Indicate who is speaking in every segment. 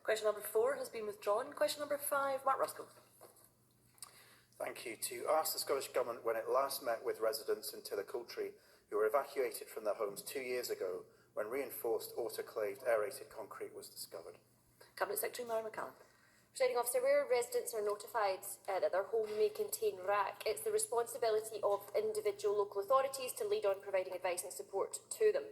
Speaker 1: Question number 4 has been withdrawn. Question number 5, Mark Ruskell.
Speaker 2: Thank you. To ask the Scottish Government when it last met with residents in Tillicoultry who were evacuated from their homes 2 years ago when reinforced autoclaved aerated concrete was discovered.
Speaker 1: Cabinet Secretary Mary McCallum.
Speaker 3: Presiding Officer, where residents are notified that their home may contain RAC, it's the responsibility of individual local authorities to lead on providing advice and support to them.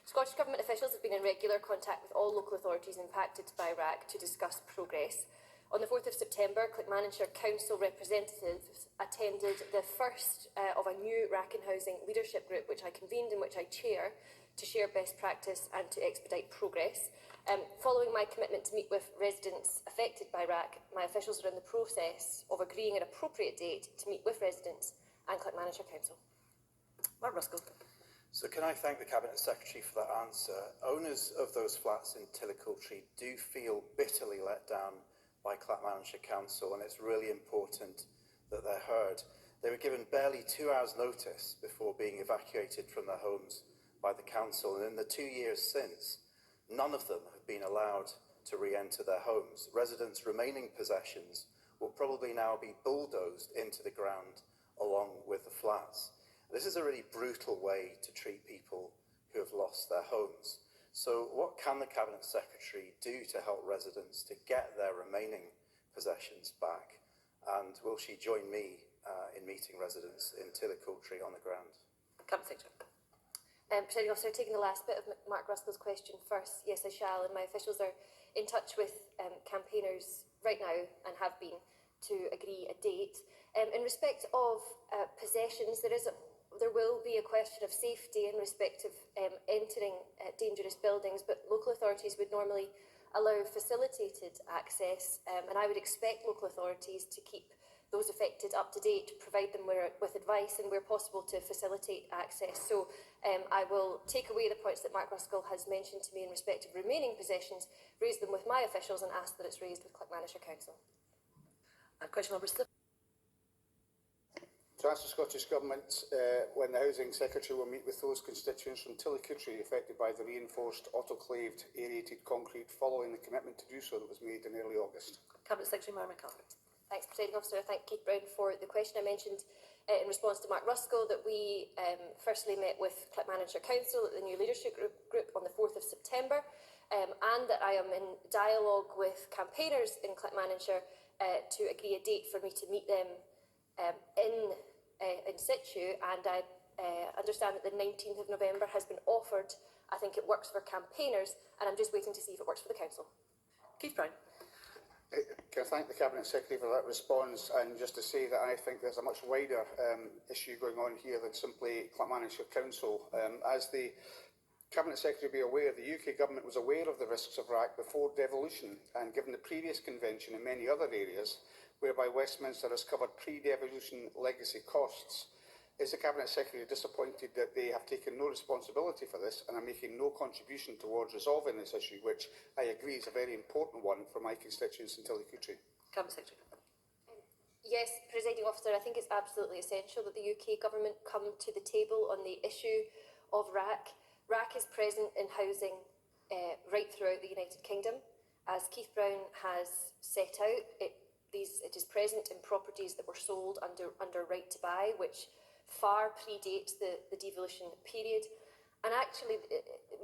Speaker 3: Scottish Government officials have been in regular contact with all local authorities impacted by RAC to discuss progress. On the 4th of September, Clackmannanshire Council representatives attended the first of a new RAC and Housing leadership group, which I convened and which I chair, to share best practice and to expedite progress. Following my commitment to meet with residents affected by RAC, my officials are in the process of agreeing an appropriate date to meet with residents and Clackmannanshire Council.
Speaker 1: Mark Ruskell.
Speaker 2: So can I thank the Cabinet Secretary for that answer? Owners of those flats in Tillicoultry do feel bitterly let down by Clackmannanshire Council, and it's really important that they're heard. They were given barely 2 hours' notice before being evacuated from their homes by the council, and in the 2 years since, none of them have been allowed to re-enter their homes. Residents' remaining possessions will probably now be bulldozed into the ground along with the flats. This is a really brutal way to treat people who have lost their homes. So what can the Cabinet Secretary do to help residents to get their remaining possessions back? And will she join me in meeting residents in Tillicoultry on the ground?
Speaker 1: Cabinet Secretary.
Speaker 3: Presiding Officer, taking the last bit of Mark Ruskell's question first, yes I shall, and my officials are in touch with campaigners right now and have been to agree a date. In respect of possessions, there will be a question of safety in respect of entering dangerous buildings, but local authorities would normally allow facilitated access, and I would expect local authorities to keep those affected up to date, to provide them with advice and where possible to facilitate access. So I will take away the points that Mark Ruskell has mentioned to me in respect of remaining possessions, raise them with my officials and ask that it's raised with Clackmannanshire Council.
Speaker 1: And question number 6.
Speaker 4: To ask the Scottish Government when the Housing Secretary will meet with those constituents from Tillicoultry affected by the reinforced autoclaved aerated concrete following the commitment to do so that was made in early August.
Speaker 1: Cabinet Secretary Mary McCallum.
Speaker 3: Thanks, Presiding Officer. I thank Keith Brown for the question. I mentioned in response to Mark Ruskell that we firstly met with Clackmannanshire Council at the new leadership group on the 4th of September, and that I am in dialogue with campaigners in Clackmannanshire to agree a date for me to meet them in situ, and I understand that the 19th of November has been offered. I think it works for campaigners, and I'm just waiting to see if it works for the Council.
Speaker 1: Keith Brown.
Speaker 4: Can I thank the Cabinet Secretary for that response, and just to say that I think there's a much wider issue going on here than simply Clackmannanshire Council. As the Cabinet Secretary will be aware, the UK Government was aware of the risks of RAC before devolution, and given the previous convention in many other areas whereby Westminster has covered pre-devolution legacy costs, is the Cabinet Secretary disappointed that they have taken no responsibility for this and are making no contribution towards resolving this issue, which I agree is a very important one for my constituents in Tillicoultry?
Speaker 1: Cabinet Secretary.
Speaker 3: Yes, Presiding Officer, I think it's absolutely essential that the UK Government come to the table on the issue of RAC. RAC is present in housing right throughout the United Kingdom. As Keith Brown has set out, it is present in properties that were sold under right to buy, which far predates the devolution period. And actually,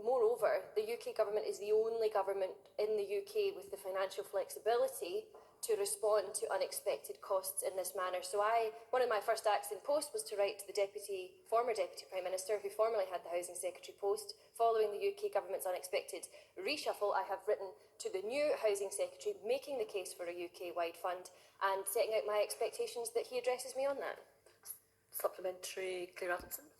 Speaker 3: moreover, the UK Government is the only government in the UK with the financial flexibility to respond to unexpected costs in this manner. So one of my first acts in post was to write to the former Deputy Prime Minister, who formerly had the Housing Secretary post. Following the UK Government's unexpected reshuffle, I have written to the new Housing Secretary, making the case for a UK-wide fund and setting out my expectations that he addresses me on that.
Speaker 1: Supplementary, Claire Atkinson.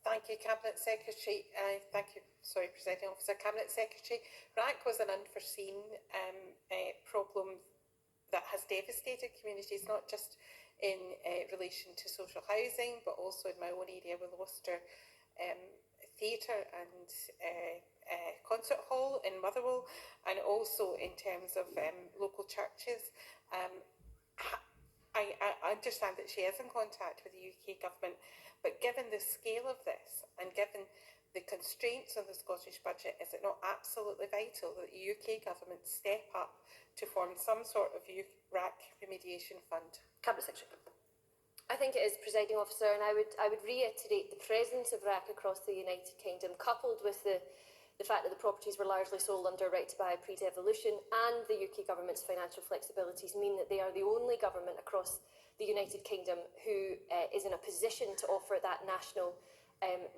Speaker 5: Thank you, Cabinet Secretary. Presiding Officer. Cabinet Secretary, RAC was an unforeseen problem that has devastated communities, not just in relation to social housing, but also in my own area. We lost our theatre and concert hall in Motherwell, and also in terms of local churches. I understand that she is in contact with the UK Government, but given the scale of this and given the constraints on the Scottish budget, is it not absolutely vital that the UK government step up to form some sort of RAC remediation fund?
Speaker 1: Cabinet Secretary.
Speaker 3: I think it is, Presiding Officer, and I would reiterate the presence of RAC across the United Kingdom, coupled with the fact that the properties were largely sold under right to buy pre-devolution, and the UK government's financial flexibilities mean that they are the only government across the United Kingdom who is in a position to offer that national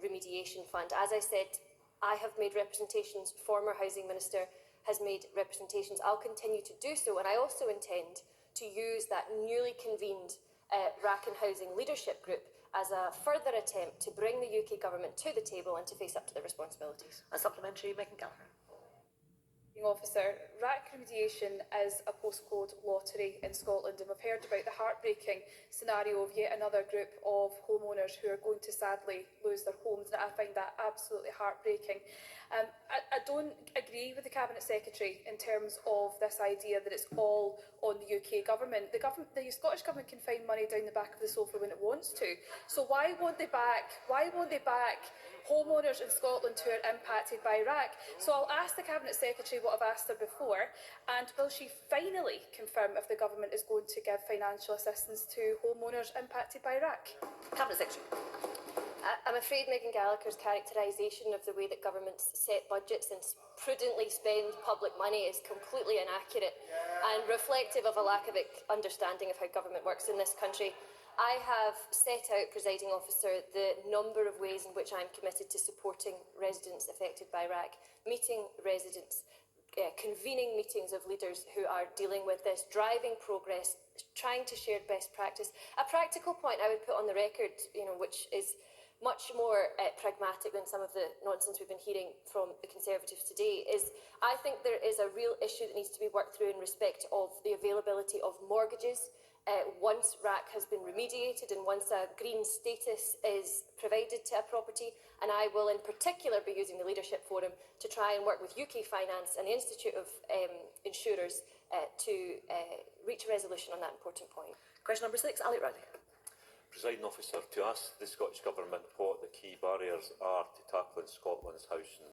Speaker 3: remediation fund. As I said, I have made representations, former Housing Minister has made representations, I'll continue to do so, and I also intend to use that newly convened RAC and Housing Leadership Group as a further attempt to bring the UK government to the table and to face up to their responsibilities.
Speaker 1: And supplementary, Megan Gallagher.
Speaker 6: Officer, RAC remediation is a postcode lottery in Scotland, and we've heard about the heartbreaking scenario of yet another group of homeowners who are going to sadly lose their homes, and I find that absolutely heartbreaking. I don't agree with the Cabinet Secretary in terms of this idea that it's all on the UK government. The Scottish Government can find money down the back of the sofa when it wants to. So why won't they back homeowners in Scotland who are impacted by RAC? So I'll ask the Cabinet Secretary what I've asked her before, and will she finally confirm if the government is going to give financial assistance to homeowners impacted by RAC?
Speaker 1: Cabinet Secretary.
Speaker 3: I'm afraid Megan Gallagher's characterisation of the way that governments set budgets and prudently spend public money is completely inaccurate and reflective of a lack of understanding of how government works in this country. I have set out, Presiding Officer, the number of ways in which I'm committed to supporting residents affected by RAC, meeting residents, convening meetings of leaders who are dealing with this, driving progress, trying to share best practice. A practical point I would put on the record, which is much more pragmatic than some of the nonsense we've been hearing from the Conservatives today, is I think there is a real issue that needs to be worked through in respect of the availability of mortgages once RAC has been remediated and once a green status is provided to a property. And I will in particular be using the Leadership Forum to try and work with UK Finance and the Institute of Insurers to reach a resolution on that important point.
Speaker 1: Question number 6, Ali Riley.
Speaker 7: Presiding Officer, to ask the Scottish Government what the key barriers are to tackling Scotland's housing